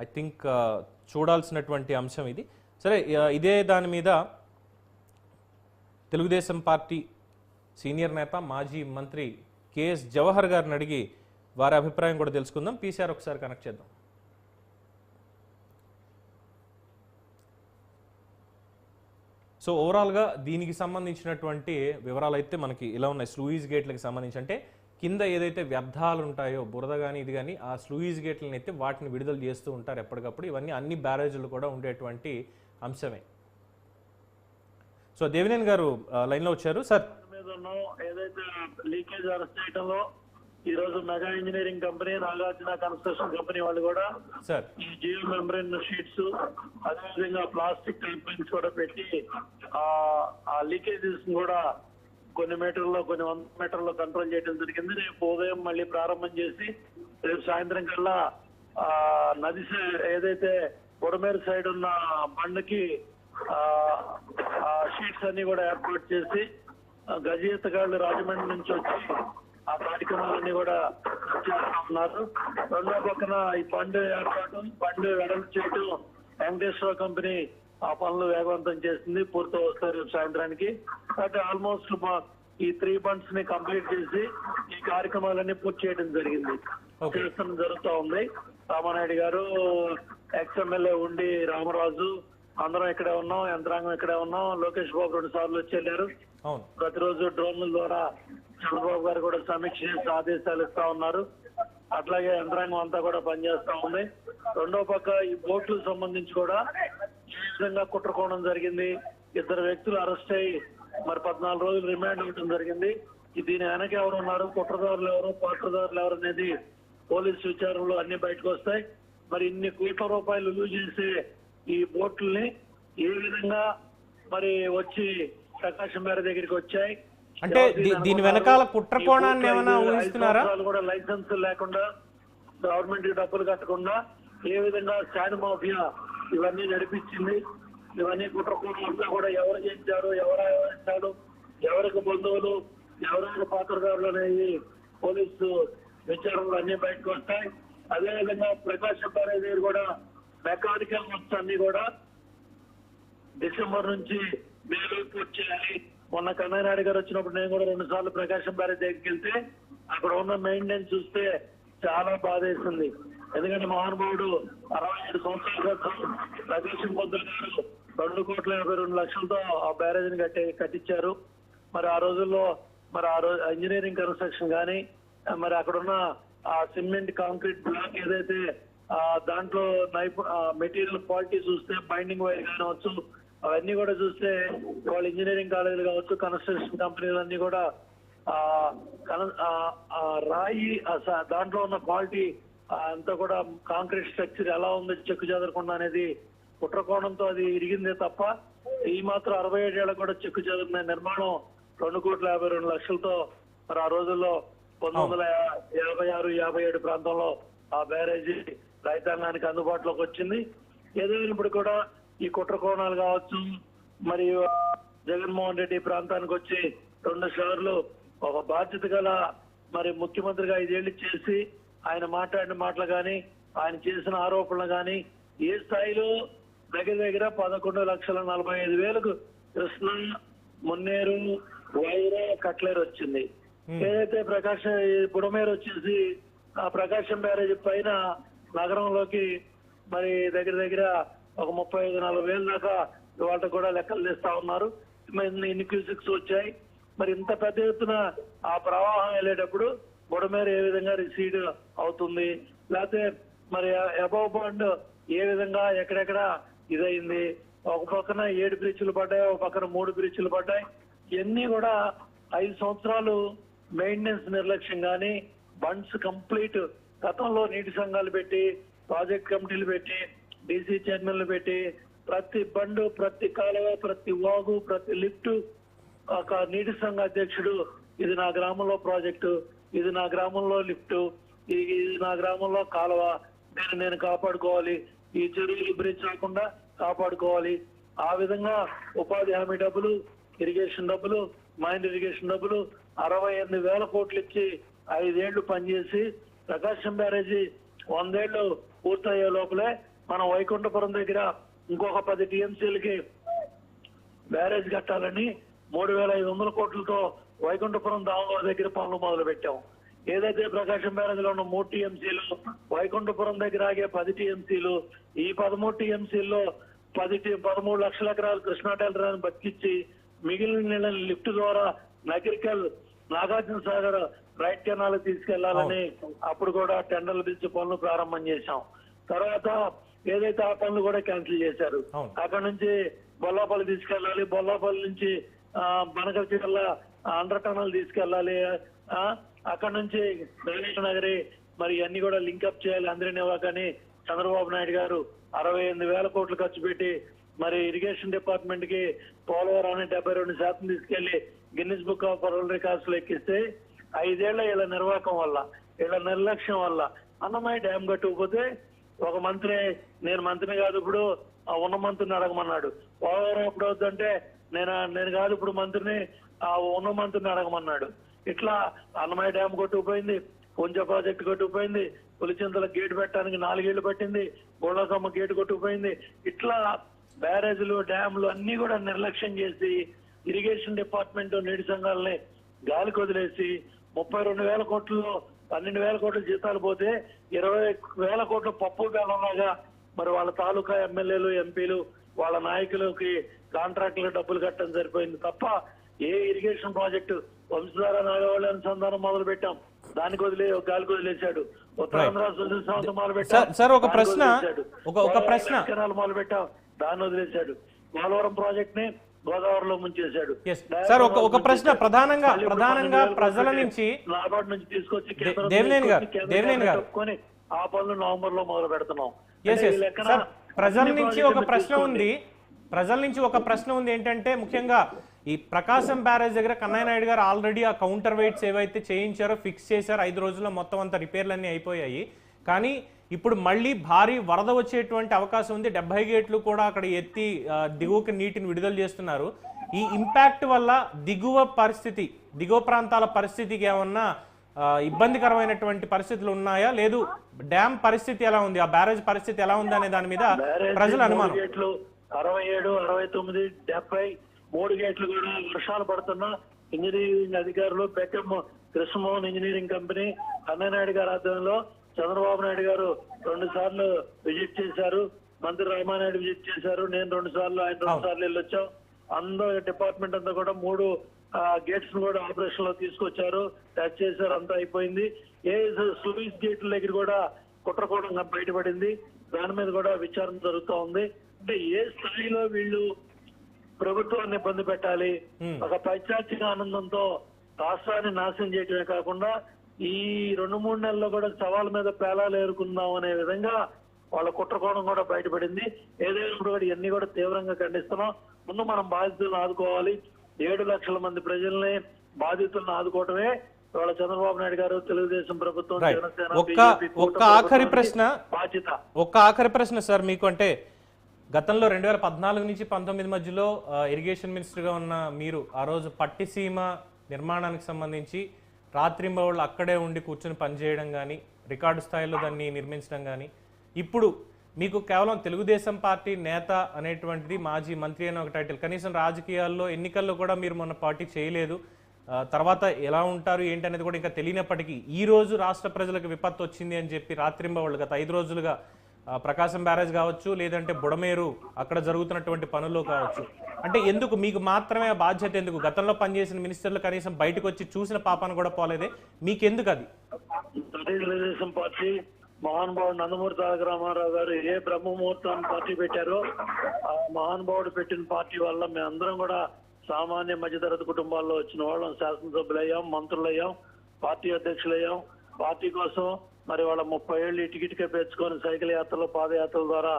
I think చూడాల్సినటువంటి అంశం ఇది. సరే, ఇదే దాని మీద తెలుగుదేశం పార్టీ సీనియర్ నేత మాజీ మంత్రి కేఎస్ జవహర్ గారిని అడిగి వారి అభిప్రాయం కూడా తెలుసుకుందాం. పీసీఆర్ ఒకసారి కనెక్ట్ చేద్దాం. సో ఓవరాల్గా దీనికి సంబంధించినటువంటి వివరాలు అయితే మనకి ఇలా ఉన్నాయి. స్లూయిస్ గేట్లకు సంబంధించి అంటే కింద ఏదైతే వ్యర్థాలు ఉంటాయో, బురద కానీ ఇది కానీ, ఆ స్లూయిస్ గేట్లను అయితే వాటిని విడుదల చేస్తూ ఉంటారు ఎప్పటికప్పుడు. ఇవన్నీ అన్ని బ్యారేజీలు కూడా ఉండేటువంటి అంశమే. సో దేవినేని గారు లైన్లో వచ్చారు. సార్, ఏదైతే లీకేజ్ అరెస్ట్ చేయడంలో ఈ రోజు mega engineering company, Nagarjuna construction company వాళ్ళు కూడా సార్ ఈ జియో మెంబ్రెయిన్ షీట్స్, అదేవిధంగా ప్లాస్టిక్ టైపింగ్స్ కూడా పెట్టి ఆ లీకేజెస్ కూడా కొన్ని మీటర్లో, కొన్ని 100 మీటర్లో కంట్రోల్ చేయడం జరిగింది. రేపు ఉదయం మళ్ళీ ప్రారంభం చేసి రేపు సాయంత్రం కల్లా నది ఏదైతే బుడమేరు సైడ్ ఉన్న బండకి షీట్స్ అన్ని కూడా ఏర్పాటు చేసి గజయితగాళ్లు రాజమండ్రి నుంచి వచ్చి ఆ కార్యక్రమాలన్నీ కూడా చేస్తా ఉన్నారు. రెండో పక్కన ఈ బండి ఏర్పాటు, బండి వెడల్పు చేయడం వెంకటేశ్వర కంపెనీ ఆ పనులు వేగవంతం చేసింది. పూర్తి వస్తారు రేపు సాయంత్రానికి. కాబట్టి ఆల్మోస్ట్ ఈ 3 బండ్స్ ని కంప్లీట్ చేసి ఈ కార్యక్రమాలన్నీ పూర్తి చేయడం జరిగింది, చేస్తడం జరుగుతూ ఉంది. రామానాయుడు గారు, ఎక్స్ఎమ్మెల్యే ఉండి రామరాజు, అందరం ఇక్కడే ఉన్నాం, యంత్రాంగం ఇక్కడే ఉన్నాం. లోకేష్ బాబు 2 సార్లు వచ్చి వెళ్ళారు. ప్రతిరోజు డ్రోన్ల ద్వారా చంద్రబాబు గారు కూడా సమీక్ష చేసి ఆదేశాలు ఇస్తా ఉన్నారు. అట్లాగే యంత్రాంగం అంతా కూడా పనిచేస్తా ఉంది. రెండో పక్క ఈ బోట్లకు సంబంధించి కూడా ఈ విధంగా కుట్రకోణం జరిగింది. 2 వ్యక్తులు అరెస్ట్ అయ్యి మరి 14 రోజులు రిమాండ్ ఇవ్వడం జరిగింది. దీని వెనక ఎవరు ఉన్నారు, కుట్రదారులు ఎవరు, పాత్రదారులు ఎవరు అనేది పోలీసు విచారణలో అన్ని బయటకు వస్తాయి. మరి ఇన్ని కోట్ల రూపాయలు విలువ చేసే ఈ బోట్లని ఏ విధంగా మరి వచ్చి ప్రకాశం మేర దగ్గరికి వచ్చాయి, అంటే దీని వెనకాల కుట్ర కోణాన్ని ఏమైనా ఊహిస్తున్నారా? కూడా లైసెన్స్ లేకుండా, గవర్నమెంట్ కి డబ్బులు కట్టకుండా ఏ విధంగా శాండ్ మాఫియా ఇవన్నీ నడిపించింది, ఇవన్నీ కుట్ర కోణంలో కూడా ఎవరు చేయించారు, ఎవరు వ్యవహరించారు, ఎవరికి బంధువులు, ఎవరైనా పాత్రదారులు అనేవి పోలీసు విచారణలు అన్ని బయటకు వస్తాయి. అదేవిధంగా ప్రకాశం బ్యారేజ్ దగ్గర కూడా మెకానికల్ వర్క్స్ అన్ని కూడా డిసెంబర్ నుంచి మేలో పూర్తి చేయాలి. మొన్న కన్నయ్యనాయుడు గారు వచ్చినప్పుడు నేను కూడా 2 సార్లు ప్రకాశం బ్యారేజ్ దగ్గరికి వెళ్తే అక్కడ ఉన్న మెయింటెనెన్స్ చూస్తే చాలా బాధేస్తుంది. ఎందుకంటే మహానుభావుడు 67 సంవత్సరాల క్రితం ప్రకాశం పంతులు గారు 2,52,00,00,000తో ఆ బ్యారేజ్ ని కట్టించారు. మరి ఆ రోజుల్లో మరి ఇంజనీరింగ్ కన్స్ట్రక్షన్ కానీ, మరి అక్కడున్న ఆ సిమెంట్ కాంక్రీట్ బ్లాక్ ఏదైతే దాంట్లో మెటీరియల్ క్వాలిటీ చూస్తే, బైండింగ్ వైర్ కావచ్చు, అవన్నీ కూడా చూస్తే వాళ్ళ ఇంజనీరింగ్ కాలేజీలు కావచ్చు, కన్స్ట్రక్షన్ కంపెనీలు అన్ని కూడా రాయి దాంట్లో ఉన్న క్వాలిటీ అంతా కూడా కాంక్రీట్ స్ట్రక్చర్ ఎలా ఉంది చెక్కు చెదరకుండా అనేది కుట్రకోణంతో అది ఇరిగిందే తప్ప ఈ మాత్రం 67 ఏళ్ళకు కూడా చెక్కు చెదరిన నిర్మాణం 2,52,00,000తో మరి ఆ రోజుల్లో 1956, 57 ప్రాంతంలో ఆ బ్యారేజీ రైతాంగానికి అందుబాటులోకి వచ్చింది. ఏదైనప్పుడు కూడా ఈ కుట్ర కోణాలు కావచ్చు, మరియు జగన్మోహన్ రెడ్డి ప్రాంతానికి వచ్చి 2 సార్లు ఒక బాధ్యత గల మరి ముఖ్యమంత్రిగా 5 ఏళ్లు చేసి ఆయన మాట్లాడిన మాటలు కానీ, ఆయన చేసిన ఆరోపణలు కానీ ఏ స్థాయిలో దగ్గర 11,45,000 కృష్ణా, మున్నేరు, వైరా, కట్లేరు వచ్చింది. ఏదైతే బుడమేరు వచ్చేసి ఆ ప్రకాశం బ్యారేజ్ పైన నగరంలోకి మరి దగ్గర ఒక 35,000-40,000 దాకా వాళ్ళ కూడా లెక్కలు తీస్తా ఉన్నారు. ఇన్ని క్యూసిక్స్ వచ్చాయి. మరి ఇంత పెద్ద ఎత్తున ఆ ప్రవాహం వెళ్ళేటప్పుడు బుడమేరు ఏ విధంగా రిసీడ్ అవుతుంది, లేకపోతే మరి అబౌవ్ బాండ్ ఏ విధంగా ఎక్కడెక్కడ ఇదైంది, ఒక పక్కన 7 బ్రిడ్జిలు పడ్డాయి, ఒక పక్కన 3 బ్రిడ్జిలు పడ్డాయి. ఇవన్నీ కూడా 5 సంవత్సరాలు మెయింటెనెన్స్ నిర్లక్ష్యం కానీ, బండ్స్ కంప్లీట్ గతంలో నీటి సంఘాలు పెట్టి, ప్రాజెక్ట్ కమిటీలు పెట్టి, డీసీ చైర్మన్లు పెట్టి, ప్రతి బండు, ప్రతి కాలువ, ప్రతి వాగు, ప్రతి లిఫ్ట్ ఒక నీటి సంఘ అధ్యక్షుడు ఇది నా గ్రామంలో ప్రాజెక్టు, ఇది నా గ్రామంలో లిఫ్ట్, ఇది నా గ్రామంలో కాలువ, నేను కాపాడుకోవాలి, ఈ చెరువులు బ్రిడ్జ్ రాకుండా కాపాడుకోవాలి. ఆ విధంగా ఉపాధి హామీ డబ్బులు, ఇరిగేషన్ డబ్బులు, మైండ్ ఇరిగేషన్ డబ్బులు 68,000 కోట్లు ఇచ్చి 5 ఏళ్లు పనిచేసి ప్రకాశం బ్యారేజీ 100 ఏళ్లు పూర్తయ్యే లోపలే మనం వైకుంఠపురం దగ్గర ఇంకొక 10 టీఎంసీలకి బ్యారేజ్ కట్టాలని 3,500 కోట్లతో వైకుంఠపురం దామోదర్ దగ్గర పనులు మొదలు పెట్టాం. ఏదైతే ప్రకాశం బ్యారేజ్ లో ఉన్న 3 టీఎంసీలు, వైకుంఠపురం దగ్గర ఆగే 10 టీఎంసీలు, ఈ 13 టీఎంసీల్లో 13 లక్షల ఎకరాలు కృష్ణా డెల్టాను బతికించి మిగిలిన నీళ్ళని లిఫ్ట్ ద్వారా నగరికల్ నాగార్జున సాగర్ రైట్ కెనాల్ తీసుకెళ్లాలని అప్పుడు కూడా టెండర్లు పిలిచి పనులు ప్రారంభం చేశాం. తర్వాత ఏదైతే ఆ పనులు కూడా క్యాన్సిల్ చేశారు. అక్కడ నుంచి బొల్లాపల్లి తీసుకెళ్లాలి, బొల్లాపల్లి నుంచి బనకల్లా అండర్ టనల్ తీసుకెళ్లాలి, అక్కడ నుంచి గణేష్ నగరి మరి అన్ని కూడా లింకప్ చేయాలి అందరినివ్వకని చంద్రబాబు నాయుడు గారు 68,000 కోట్లు ఖర్చు పెట్టి మరి ఇరిగేషన్ డిపార్ట్మెంట్ కి పోలవరాన్ని 72% తీసుకెళ్లి Guinness book of world records లో ఎక్కిస్తే 5 ఏళ్ల వీళ్ళ నిర్వాహకం వల్ల, వీళ్ళ నిర్లక్ష్యం వల్ల అన్నమయ్య డ్యామ్ కట్టుకుపోతే ఒక మంత్రి, నేను మంత్రిని కాదు ఇప్పుడు ఉన్న మంత్రిని అడగమన్నాడు. పోలవరం ఎప్పుడు అవుతుందంటే నేను కాదు ఇప్పుడు మంత్రిని, ఆ ఉన్న మంత్రిని అడగమన్నాడు. ఇట్లా అన్నమయ్య డ్యామ్ కొట్టుకుపోయింది, పుంజ ప్రాజెక్టు కొట్టుకుపోయింది, పులిచింతల గేటు పెట్టడానికి 4 ఏళ్లు పట్టింది, గోళకమ్మ గేటు కొట్టుకుపోయింది. ఇట్లా బ్యారేజ్లు డ్యామ్లు అన్ని కూడా నిర్లక్ష్యం చేసి ఇరిగేషన్ డిపార్ట్మెంట్ నీటి సంఘాలని గాలికి వదిలేసి 32,000 కోట్లలో 12,000 కోట్ల జీతాలు పోతే 20,000 కోట్ల పప్పు బేలంలాగా మరి వాళ్ళ తాలూకా ఎమ్మెల్యేలు ఎంపీలు వాళ్ళ నాయకులకి కాంట్రాక్టులు డబ్బులు కట్టడం సరిపోయింది తప్ప ఏ ఇరిగేషన్ ప్రాజెక్టు వంశధార నాగవల్లి అనుసంధానం మొదలు పెట్టాం, దానికి గాలికి వదిలేశాడు. ఉత్తరాంధ్ర సుజల సంస్థ మొదలు పెట్టాం, సార్ ఒక ప్రశ్న మొదలు పెట్టాం, దాన్ని వదిలేశాడు. పోలవరం ప్రాజెక్ట్ ని గోదావరిలో ముంచేశాడు. సార్ ఒక ప్రశ్న ప్రధానంగా ప్రజల నుంచి నాబార్డు నుంచి తీసుకొచ్చి దేవినేని ఆ పనులు నవంబర్ లో మొదలు పెడుతున్నాం. ప్రజల నుంచి ఒక ప్రశ్న ఉంది ఏంటంటే ముఖ్యంగా ఈ ప్రకాశం బ్యారేజ్ దగ్గర కన్నయ్య నాయుడు గారు ఆల్రెడీ ఆ కౌంటర్ వెయిట్స్ ఏవైతే చేయించారో ఫిక్స్ చేశారో 5 రోజుల్లో మొత్తం అంతా రిపేర్లన్నీ అయిపోయాయి. కానీ ఇప్పుడు మళ్ళీ భారీ వరద వచ్చేటువంటి అవకాశం ఉంది. 70 గేట్లు కూడా అక్కడ ఎత్తి దిగువకి నీటిని విడుదల చేస్తున్నారు. ఈ ఇంపాక్ట్ వల్ల దిగువ ప్రాంతాల పరిస్థితికి ఏమన్నా ఇబ్బందికరమైనటువంటి పరిస్థితులు ఉన్నాయా, లేదు డ్యామ్ పరిస్థితి ఎలా ఉంది, ఆ బ్యారేజ్ పరిస్థితి ఎలా ఉంది అనే దాని మీద ప్రజల అనుమానం. 67, 69, 70 3 గేట్లు కూడా వర్షాలు పడుతున్నా ఇంజనీరింగ్ అధికారులు బెక్కం కృష్ణమోహన్ ఇంజనీరింగ్ కంపెనీ కన్నయ్య నాయుడు గారి ఆధ్వర్యంలో చంద్రబాబు నాయుడు గారు 2 సార్లు విజిట్ చేశారు, మంత్రి రామానాయుడు విజిట్ చేశారు, నేను 2 సార్లు, ఆయన 2 సార్లు వెళ్ళొచ్చాం. అందరూ డిపార్ట్మెంట్ అంతా కూడా 3 గేట్స్ కూడా ఆపరేషన్ లో తీసుకొచ్చారు, టచ్ చేశారు, అంతా అయిపోయింది. ఏ స్లూయిస్ గేట్ల దగ్గర కూడా కుట్రకోణంగా బయటపడింది, దాని మీద కూడా విచారణ జరుగుతూ ఉంది. అంటే ఏ స్థాయిలో వీళ్ళు ప్రభుత్వాన్ని ఇబ్బంది పెట్టాలి, ఒక పైచాచిక ఆనందంతో రాష్ట్రాన్ని నాశనం చేయటమే కాకుండా ఈ 2-3 నెలల్లో కూడా సవాల్ మీద పేలాలు ఏరుకుందాం అనే విధంగా వాళ్ళ కుట్రకోణం కూడా బయటపడింది. ఏదైనా కూడా ఇవన్నీ కూడా తీవ్రంగా ఖండిస్తున్నాం. ముందు మనం బాధితులను ఆదుకోవాలి. 7 లక్షల మంది ప్రజల్ని బాధితులను ఆదుకోవటమే వాళ్ళ చంద్రబాబు నాయుడు గారు, తెలుగుదేశం ప్రభుత్వం, జనసేన, ఒక్క ఆఖరి ప్రశ్న సార్ మీకు, అంటే గతంలో 2014 నుంచి 19 మధ్యలో ఇరిగేషన్ మినిస్టర్గా ఉన్న మీరు ఆ రోజు పట్టిసీమ నిర్మాణానికి సంబంధించి రాత్రింబవళ్ళు అక్కడే ఉండి కూర్చొని పనిచేయడం కానీ, రికార్డు స్థాయిలో దాన్ని నిర్మించడం కానీ, ఇప్పుడు మీకు కేవలం తెలుగుదేశం పార్టీ నేత అనేటువంటిది మాజీ మంత్రి అనే ఒక టైటిల్, కనీసం రాజకీయాల్లో ఎన్నికల్లో కూడా మీరు మొన్న పార్టీ చేయలేదు, తర్వాత ఎలా ఉంటారు ఏంటి అనేది కూడా ఇంకా తెలియనప్పటికీ ఈ రోజు రాష్ట్ర ప్రజలకు విపత్తు వచ్చింది అని చెప్పి రాత్రింబవళ్ళు గత 5 రోజులుగా ప్రకాశం బ్యారేజ్ కావచ్చు, లేదంటే బుడమేరు అక్కడ జరుగుతున్నటువంటి పనుల్లో కావచ్చు, అంటే ఎందుకు మీకు మాత్రమే ఆ బాధ్యత? ఎందుకు గతంలో పనిచేసిన మినిస్టర్లు కనీసం బయటకు వచ్చి చూసిన పాపాను కూడా పోలేదే, మీకెందుకు అది? తెలుగుదేశం పార్టీ మహానుభావుడు నందమూరి తారక రామారావు గారు ఏ బ్రహ్మముహూర్తాన్ని పార్టీ పెట్టారో ఆ మహానుభావుడు పెట్టిన పార్టీ వల్ల మేమందరం కూడా సామాన్య మధ్యతరగతి కుటుంబాల్లో వచ్చిన వాళ్ళం శాసనసభ్యులయ్యాం, మంత్రులయ్యాం, పార్టీ అధ్యక్షులయ్యాం. పార్టీ కోసం మరి వాళ్ళ 30 ఏళ్ళు టికెట్కే పెంచుకొని సైకిల్ యాత్రలు, పాదయాత్రల ద్వారా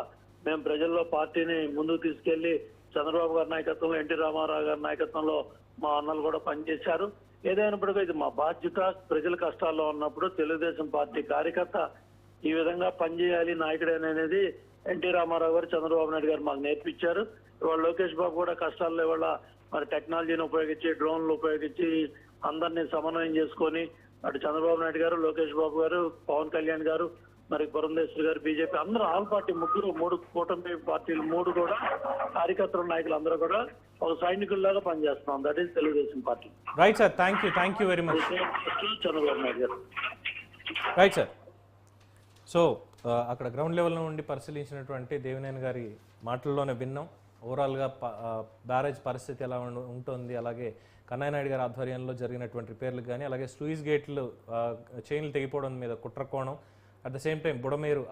మేము ప్రజల్లో పార్టీని ముందుకు తీసుకెళ్లి చంద్రబాబు గారి నాయకత్వంలో, ఎన్టీ రామారావు గారి నాయకత్వంలో మా అన్నలు కూడా పనిచేశారు. ఏదైనప్పటికీ ఇది మా బాధ్యత. ప్రజల కష్టాల్లో ఉన్నప్పుడు తెలుగుదేశం పార్టీ కార్యకర్త ఈ విధంగా పనిచేయాలి నాయకుడు అనేది ఎన్టీ రామారావు గారు, చంద్రబాబు నాయుడు గారు మాకు నేర్పించారు. ఇవాళ లోకేష్ బాబు కూడా కష్టాల్లో ఇవాళ మరి టెక్నాలజీని ఉపయోగించి, డ్రోన్లు ఉపయోగించి అందరినీ సమన్వయం చేసుకొని అటు చంద్రబాబు నాయుడు గారు, లోకేష్ బాబు గారు, పవన్ కళ్యాణ్ గారు మరి పురంధేశ్వరి గారు, బీజేపీ అందరూ ఆల్ పార్టీ మూడు కూటమి పార్టీలు మూడు కూడా కార్యకర్తల నాయకులు అందరూ కూడా ఒక సైనికుల్లాగా పనిచేస్తున్నాం. That is Telugu Desam party. Right sir, thank you very much. Chandrababu Naidu garu. Right sir. So అక్కడ గ్రౌండ్ లెవెల్ నుండి పరిశీలించినటువంటి దేవినేని గారి మాటల్లోనే విన్నాం. ఓవరాల్గా బ్యారేజ్ పరిస్థితి ఎలా ఉంటుంది, అలాగే కన్నయ్య నాయుడు గారి ఆధ్వర్యంలో జరిగినటువంటి రిపేర్లకు కానీ, అలాగే స్లూయిస్ గేట్లు చైన్లు తెగిపోవడం మీద కుట్రకోణం, at the same time Budameru